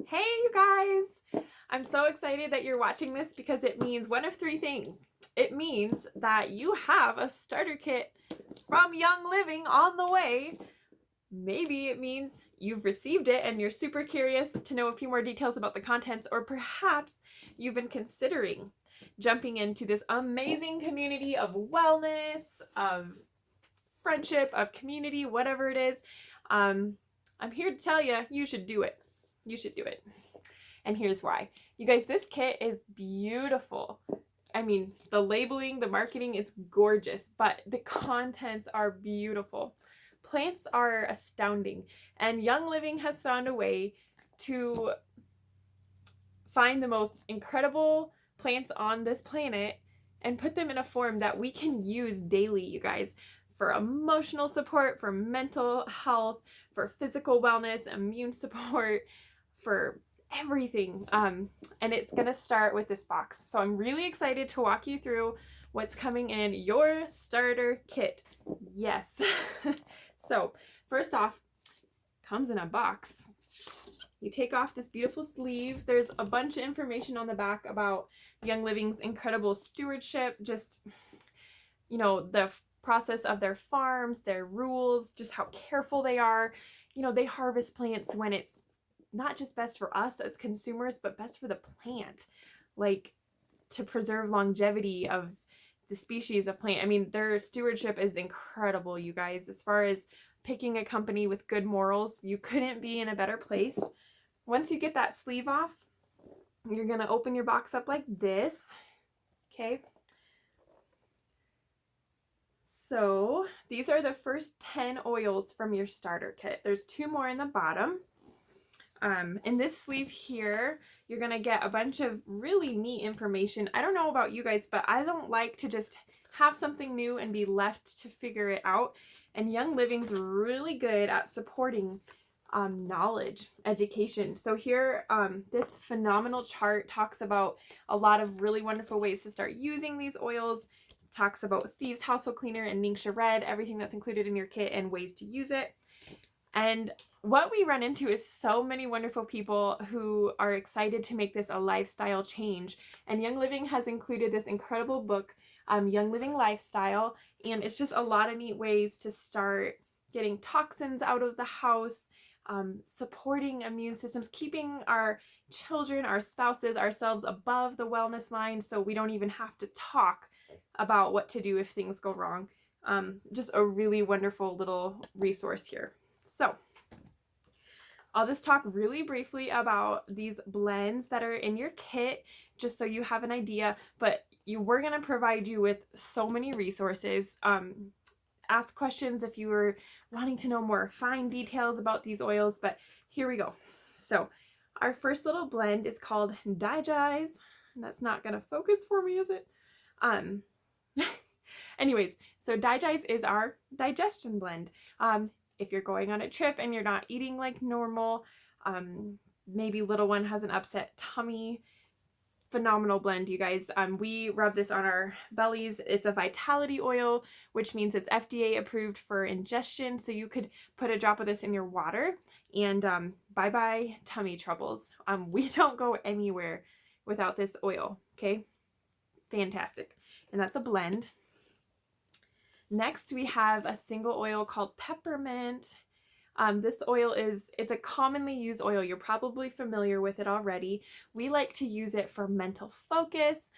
Hey, you guys! I'm so excited that you're watching this because it means one of three things. It means that you have a starter kit from Young Living on the way. Maybe it means you've received it and you're super curious to know a few more details about the contents, or perhaps you've been considering jumping into this amazing community of wellness, of friendship, of community, whatever it is. I'm here to tell you, you should do it. You should do it. And here's why. You guys, this kit is beautiful. I mean, the labeling, the marketing, it's gorgeous, but the contents are beautiful. Plants are astounding, and Young Living has found a way to find the most incredible plants on this planet and put them in a form that we can use daily, you guys, for emotional support, for mental health, for physical wellness, immune support, for everything. And it's gonna start with this box. So I'm really excited to walk you through what's coming in your starter kit. Yes. So first off, comes in a box. You take off this beautiful sleeve. There's a bunch of information on the back about Young Living's incredible stewardship, just, the process of their farms, their rules, just how careful they are. They harvest plants when it's not just best for us as consumers, but best for the plant, like to preserve longevity of the species of plant. I mean, their stewardship is incredible, you guys. As far as picking a company with good morals, you couldn't be in a better place. Once you get that sleeve off, you're going to open your box up like this. Okay. So these are the first 10 oils from your starter kit. There's 2 more in the bottom. In this sleeve here, you're going to get a bunch of really neat information. I don't know about you guys, but I don't like to just have something new and be left to figure it out. And Young Living's really good at supporting knowledge, education. So here, this phenomenal chart talks about a lot of really wonderful ways to start using these oils. It talks about Thieves Household Cleaner and Ningxia Red, everything that's included in your kit and ways to use it. And what we run into is so many wonderful people who are excited to make this a lifestyle change. And Young Living has included this incredible book, Young Living Lifestyle, and it's just a lot of neat ways to start getting toxins out of the house, supporting immune systems, keeping our children, our spouses, ourselves above the wellness line so we don't even have to talk about what to do if things go wrong. Just a really wonderful little resource here. So I'll just talk really briefly about these blends that are in your kit, just so you have an idea, but we're going to provide you with so many resources. Ask questions if you were wanting to know more fine details about these oils, but here we go. So our first little blend is called Digest, and that's not going to focus for me, is it? Anyways, so Digest is our digestion blend. If you're going on a trip and you're not eating like normal, maybe little one has an upset tummy, phenomenal blend, you guys. We rub this on our bellies. It's a vitality oil, which means it's FDA approved for ingestion. So you could put a drop of this in your water and bye-bye tummy troubles. We don't go anywhere without this oil, okay? Fantastic. And that's a blend. Next, we have a single oil called peppermint. This oil it's a commonly used oil. You're probably familiar with it already. We like to use it for mental focus,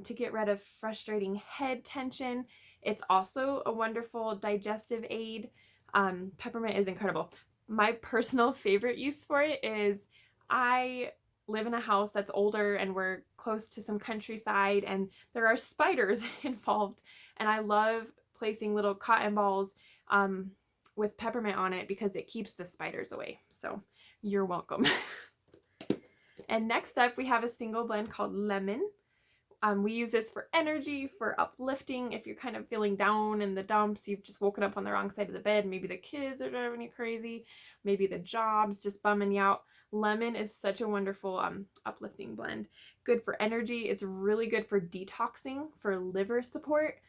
to get rid of frustrating head tension. It's also a wonderful digestive aid. Peppermint is incredible. My personal favorite use for it is I live in a house that's older and we're close to some countryside and there are spiders involved, and I love placing little cotton balls with peppermint on it because it keeps the spiders away. So you're welcome. And next up, we have a single blend called lemon. We use this for energy, for uplifting. If you're kind of feeling down in the dumps, you've just woken up on the wrong side of the bed, maybe the kids are driving you crazy, maybe the job's just bumming you out. Lemon is such a wonderful uplifting blend. Good for energy. It's really good for detoxing, for liver support.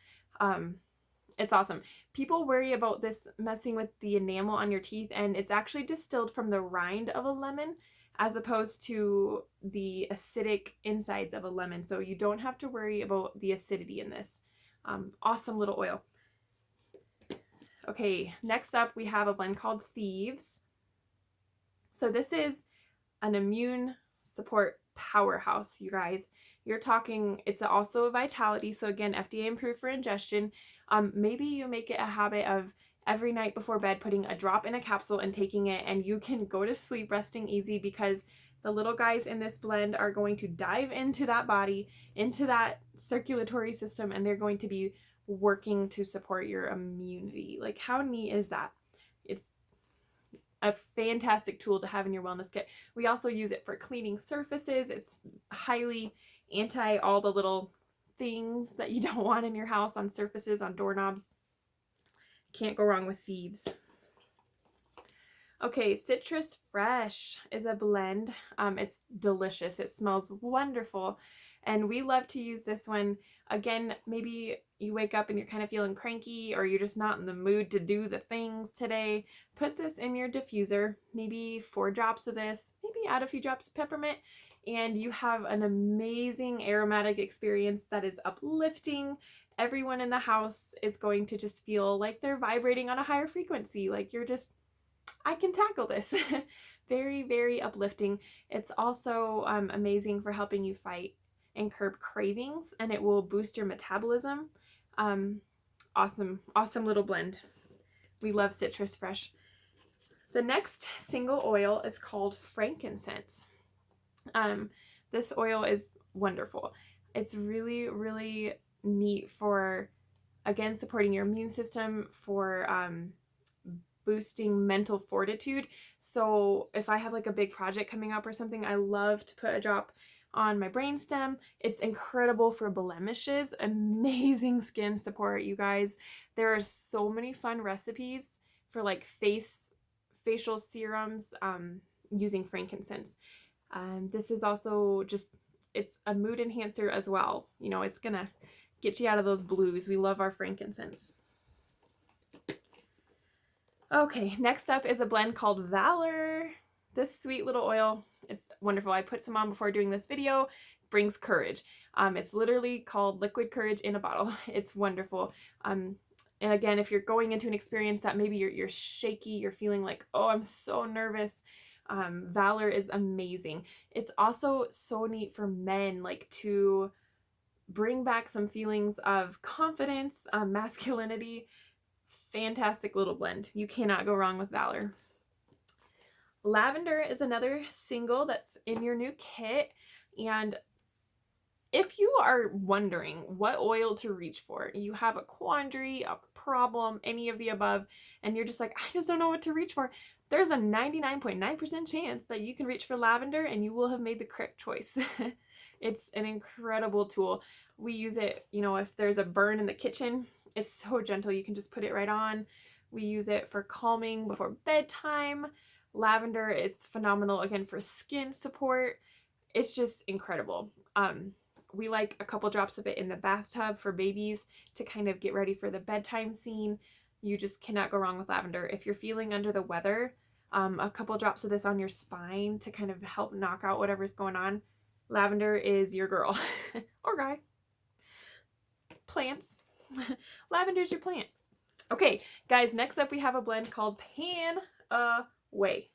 It's awesome. People worry about this messing with the enamel on your teeth, and it's actually distilled from the rind of a lemon. as opposed to the acidic insides of a lemon. So you don't have to worry about the acidity in this. Awesome little oil. Okay, next up we have a blend called Thieves. So this is an immune support powerhouse, you guys. You're talking, it's also a vitality. So again, FDA approved for ingestion. Maybe you make it a habit of every night before bed putting a drop in a capsule and taking it, and you can go to sleep resting easy, because the little guys in this blend are going to dive into that body, into that circulatory system, and they're going to be working to support your immunity. Like, how neat is that? It's a fantastic tool to have in your wellness kit. We also use it for cleaning surfaces. It's highly anti all the little things that you don't want in your house, on surfaces, on doorknobs. Can't go wrong with Thieves. Okay, Citrus Fresh is a blend. It's delicious. It smells wonderful. And we love to use this one. Again, maybe you wake up and you're kind of feeling cranky, or you're just not in the mood to do the things today. Put this in your diffuser, maybe 4 drops of this, maybe add a few drops of peppermint, and you have an amazing aromatic experience that is uplifting. Everyone in the house is going to just feel like they're vibrating on a higher frequency. Like, you're just, I can tackle this. Very, very uplifting. It's also amazing for helping you fight and curb cravings, and it will boost your metabolism. Awesome little blend. We love Citrus Fresh. The next single oil is called Frankincense. This oil is wonderful. It's really, really neat for, again, supporting your immune system, for boosting mental fortitude. So if I have like a big project coming up or something, I love to put a drop on my brainstem. It's incredible for blemishes. Amazing skin support, you guys. There are so many fun recipes for like facial serums using frankincense. This is also just, it's a mood enhancer as well. You know, it's gonna get you out of those blues. We love our frankincense. Okay, next up is a blend called Valor. This sweet little oil, it's wonderful. I put some on before doing this video. Brings courage. It's literally called liquid courage in a bottle. It's wonderful. And again, if you're going into an experience that maybe you're shaky, you're feeling like, oh, I'm so nervous, Valor is amazing. It's also so neat for men, like, to bring back some feelings of confidence, masculinity. Fantastic little blend. You cannot go wrong with Valor. Lavender is another single that's in your new kit. And if you are wondering what oil to reach for, you have a quandary, a problem, any of the above, and you're just like, I just don't know what to reach for, there's a 99.9% chance that you can reach for lavender and you will have made the correct choice. It's an incredible tool. We use it, you know, if there's a burn in the kitchen, it's so gentle. You can just put it right on. We use it for calming before bedtime. Lavender is phenomenal, again, for skin support. It's just incredible. We like a couple drops of it in the bathtub for babies to kind of get ready for the bedtime scene. You just cannot go wrong with lavender. If you're feeling under the weather, a couple drops of this on your spine to kind of help knock out whatever's going on. Lavender is your girl. Or guy. Plants. Lavender's your plant. Okay, guys, next up we have a blend called Pan Away.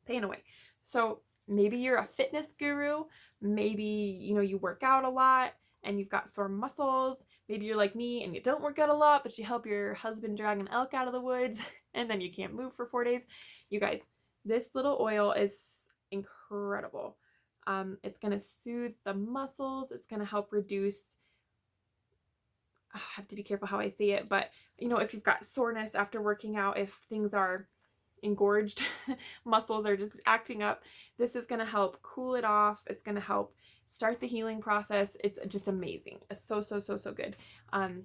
Pan Away. So maybe you're a fitness guru. Maybe, you know, you work out a lot and you've got sore muscles. Maybe you're like me and you don't work out a lot, but you help your husband drag an elk out of the woods and then you can't move for 4 days. You guys, this little oil is incredible. It's going to soothe the muscles. It's going to help reduce, I have to be careful how I say it, but you know, if you've got soreness after working out, if things are engorged, muscles are just acting up, this is going to help cool it off. It's going to help start the healing process. It's just amazing. It's so good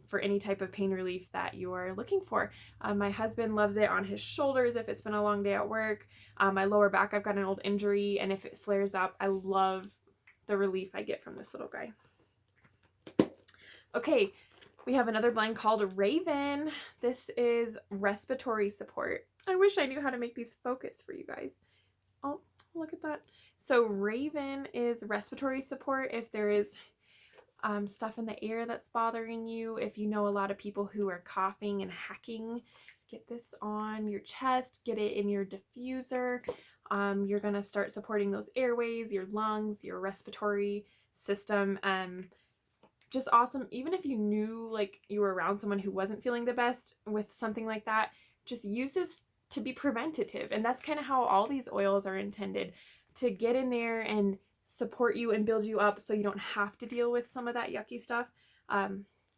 for any type of pain relief that you're looking for. My husband loves it on his shoulders if it's been a long day at work. My lower back, I've got an old injury, and if it flares up, I love the relief I get from this little guy. Okay, we have another blend called Raven. This is respiratory support. I wish I knew how to make these focus for you guys. Oh, look at that. So Raven is respiratory support if there is stuff in the air that's bothering you. If you know a lot of people who are coughing and hacking, get this on your chest, get it in your diffuser. You're going to start supporting those airways, your lungs, your respiratory system. Just awesome. Even if you knew like you were around someone who wasn't feeling the best with something like that, just use this to be preventative. And that's kind of how all these oils are intended, to get in there and support you and build you up so you don't have to deal with some of that yucky stuff.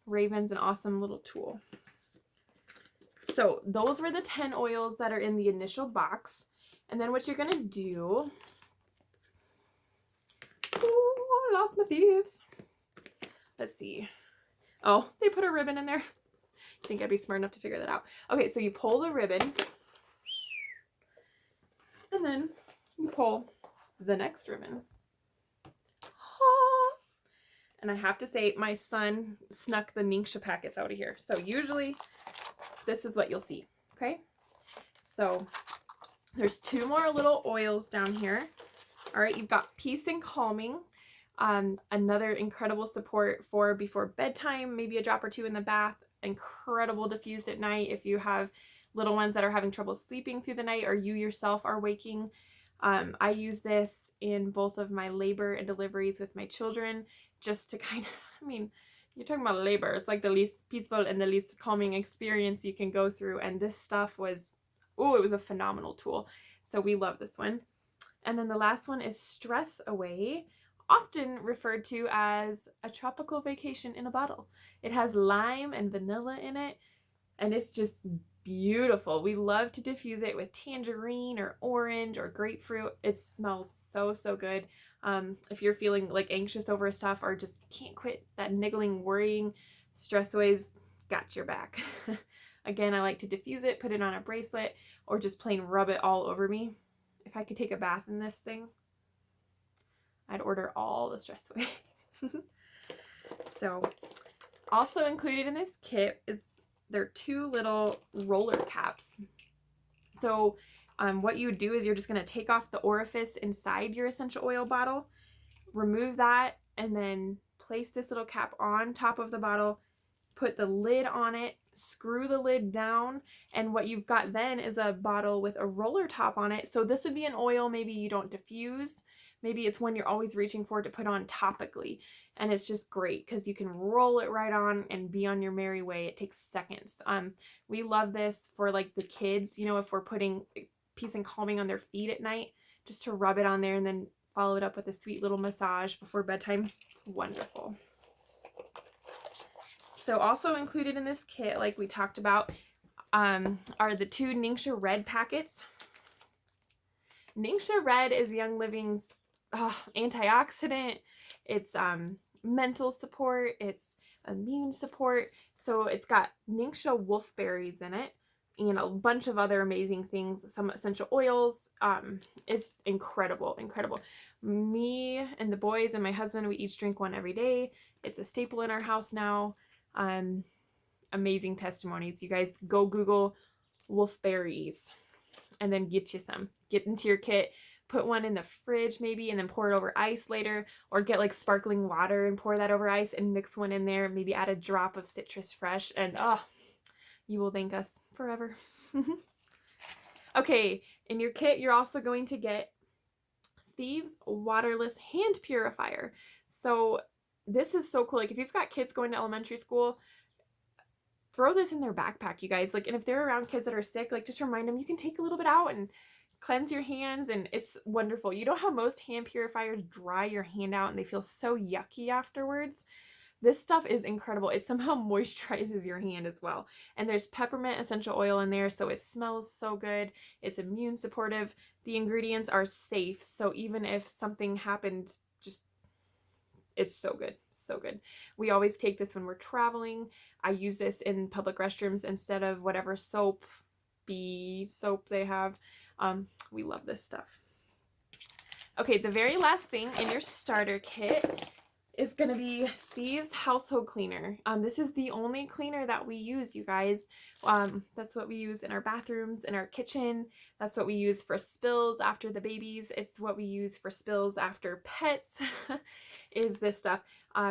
Raven's an awesome little tool. So those were the 10 oils that are in the initial box. And then what you're going to do... Oh, I lost my thieves. Let's see. Oh, they put a ribbon in there. I think I'd be smart enough to figure that out. Okay, so you pull the ribbon. And then you pull the next ribbon. And I have to say, my son snuck the Ningxia packets out of here. So usually this is what you'll see. Okay. So there's 2 more little oils down here. All right. You've got Peace and Calming. Another incredible support for before bedtime, maybe a drop or 2 in the bath. Incredible diffused at night if you have little ones that are having trouble sleeping through the night or you yourself are waking. I use this in both of my labor and deliveries with my children, just to kind of, I mean, you're talking about labor. It's like the least peaceful and the least calming experience you can go through. And this stuff was, oh, it was a phenomenal tool. So we love this one. And then the last one is Stress Away, often referred to as a tropical vacation in a bottle. It has lime and vanilla in it, and it's just beautiful. We love to diffuse it with tangerine or orange or grapefruit. It smells so, so good. If you're feeling like anxious over stuff or just can't quit that niggling worrying, Stress Away's got your back. Again, I like to diffuse it, put it on a bracelet, or just plain rub it all over me. If I could take a bath in this thing, I'd order all the Stress Away. So also included in this kit is there are 2 little roller caps. So what you would do is you're just going to take off the orifice inside your essential oil bottle, remove that, and then place this little cap on top of the bottle, put the lid on it, screw the lid down, and what you've got then is a bottle with a roller top on it. So this would be an oil maybe you don't diffuse. Maybe it's one you're always reaching for to put on topically. And it's just great because you can roll it right on and be on your merry way. It takes seconds. We love this for like the kids, you know, if we're putting Peace and Calming on their feet at night, just to rub it on there and then follow it up with a sweet little massage before bedtime. It's wonderful. So also included in this kit, like we talked about, are the 2 Ningxia Red packets. Ningxia Red is Young Living's antioxidant. It's mental support. It's immune support. So it's got Ningxia wolfberries in it and a bunch of other amazing things, some essential oils. It's incredible, incredible. Me and the boys and my husband, we each drink one every day. It's a staple in our house now. Amazing testimonies. You guys go Google wolfberries and then get you some. Get into your kit, put one in the fridge maybe, and then pour it over ice later, or get like sparkling water and pour that over ice and mix one in there, maybe add a drop of citrus fresh, and you will thank us forever. Okay, in your kit, you're also going to get Thieves Waterless Hand Purifier. So this is so cool. Like if you've got kids going to elementary school, throw this in their backpack, you guys. Like, and if they're around kids that are sick, like just remind them you can take a little bit out and cleanse your hands, and it's wonderful. You know how most hand purifiers dry your hand out and they feel so yucky afterwards? This stuff is incredible. It somehow moisturizes your hand as well. And there's peppermint essential oil in there, so it smells so good. It's immune supportive. The ingredients are safe, so even if something happened, just it's so good, so good. We always take this when we're traveling. I use this in public restrooms instead of whatever soap they have. We love this stuff. Okay, the very last thing in your starter kit is going to be Thieves Household Cleaner. This is the only cleaner that we use, you guys. That's what we use in our bathrooms, in our kitchen. That's what we use for spills after the babies. It's what we use for spills after pets, is this stuff.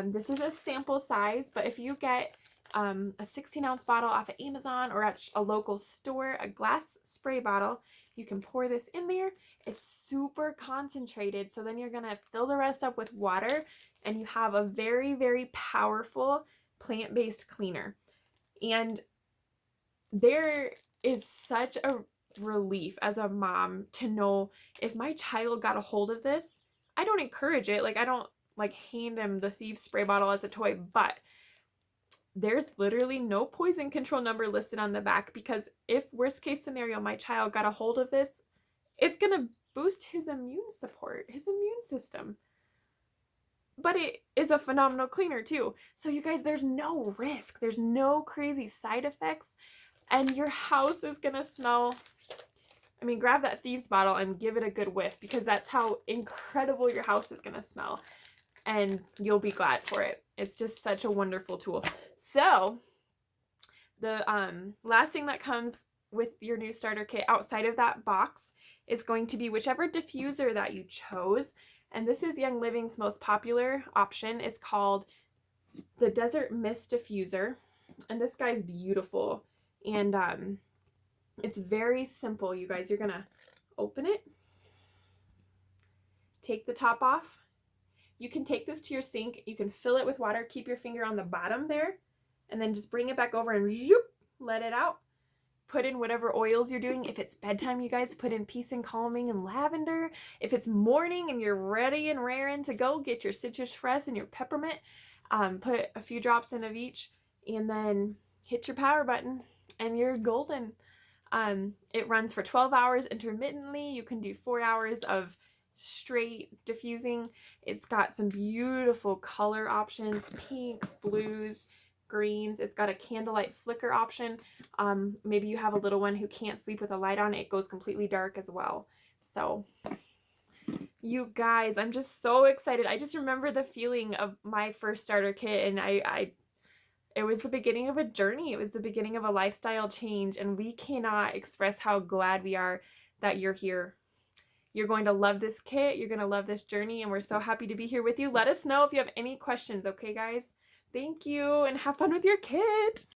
This is a sample size, but if you get a 16-ounce bottle off of Amazon or at a local store, a glass spray bottle, you can pour this in there. It's super concentrated, so then you're going to fill the rest up with water, and you have a very, very powerful plant-based cleaner. And there is such a relief as a mom to know if my child got a hold of this. I don't encourage it. Like, I don't like hand him the Thieves spray bottle as a toy, but there's literally no poison control number listed on the back, because if worst case scenario my child got a hold of this, it's gonna boost his immune support, his immune system. But it is a phenomenal cleaner too. So you guys, there's no risk. There's no crazy side effects. And your house is gonna smell, I mean, grab that Thieves bottle and give it a good whiff, because that's how incredible your house is gonna smell. And you'll be glad for it. It's just such a wonderful tool. So the last thing that comes with your new starter kit outside of that box is going to be whichever diffuser that you chose. And this is Young Living's most popular option. It's called the Desert Mist Diffuser. And this guy's beautiful. And it's very simple, you guys. You're going to open it, take the top off. You can take this to your sink. You can fill it with water. Keep your finger on the bottom there. And then just bring it back over and zoop, let it out. Put in whatever oils you're doing. If it's bedtime, you guys, put in peace and calming and lavender. If it's morning and you're ready and raring to go, get your citrus fresh and your peppermint. Put a few drops in of each, and then hit your power button and you're golden. It runs for 12 hours intermittently. You can do 4 hours of straight diffusing. It's got some beautiful color options, pinks, blues, greens. It's got a candlelight flicker option. Maybe you have a little one who can't sleep with a light on. It goes completely dark as well. So you guys, I'm just so excited. I just remember the feeling of my first starter kit, and it was the beginning of a journey. It was the beginning of a lifestyle change, and we cannot express how glad we are that you're here. You're going to love this kit. You're going to love this journey, and we're so happy to be here with you. Let us know if you have any questions, okay, guys? Thank you, and have fun with your kid.